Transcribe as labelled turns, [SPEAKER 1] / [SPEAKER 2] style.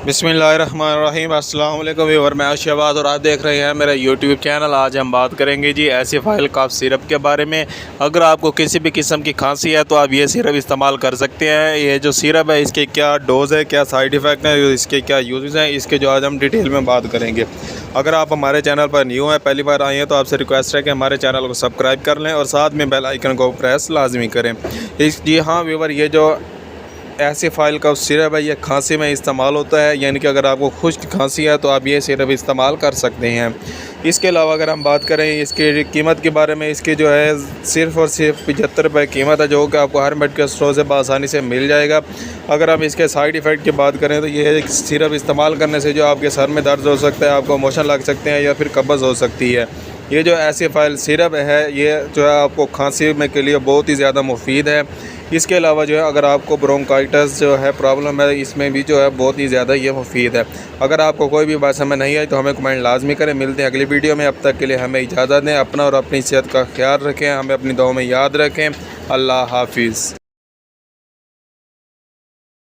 [SPEAKER 1] बिस्मिल्लाहिर्रहमानिर्रहीम। अस्सलाम वालेकुम व्यूअर, मैं शहबाज और आप देख रहे हैं मेरा यूट्यूब चैनल। आज हम बात करेंगे जी एसिफाइल कफ सिरप के बारे में। अगर आपको किसी भी किस्म की खांसी है तो आप ये सिरप इस्तेमाल कर सकते हैं। ये जो सिरप है इसके क्या डोज़ है, क्या साइड इफ़ेक्ट है, इसके क्या यूज़ हैं, इसके जो आज हम डिटेल में बात करेंगे। अगर आप हमारे चैनल पर न्यू हैं, पहली बार आए हैं, तो आपसे रिक्वेस्ट है कि हमारे चैनल को सब्सक्राइब कर लें और साथ में बेल आइकन को प्रेस लाजमी करें। जी हाँ व्यूअर, ये जो एसिफाइल का सिरप है ये खांसी में इस्तेमाल होता है, यानी कि अगर आपको खुश्क खांसी है तो आप ये सिरप इस्तेमाल कर सकते हैं। इसके अलावा अगर हम बात करें इसकी कीमत के बारे में, इसकी जो है सिर्फ़ और सिर्फ 75 रुपये कीमत है, जो कि आपको हर मेडिकल स्टोर से आसानी से मिल जाएगा। अगर हम इसके साइड इफ़ेक्ट की बात करें तो ये सिरप इस्तेमाल करने से जो आपके सर में दर्द हो सकता है, आपको मोशन लग सकते हैं या फिर कब्ज़ हो सकती है। ये जो एसिफाइल सिरप है ये जो है आपको खांसी में के लिए बहुत ही ज़्यादा मुफीद है। इसके अलावा जो है अगर आपको ब्रोंकाइटिस जो है प्रॉब्लम है, इसमें भी जो है बहुत ही ज़्यादा ये मुफीद है। अगर आपको कोई भी बात समझ नहीं आई तो हमें कमेंट लाजमी करें। मिलते हैं अगली वीडियो में, अब तक के लिए हमें इजाज़त दें। अपना और अपनी सेहत का ख्याल रखें, हमें अपनी दुआओं में याद रखें। अल्लाह हाफिज़।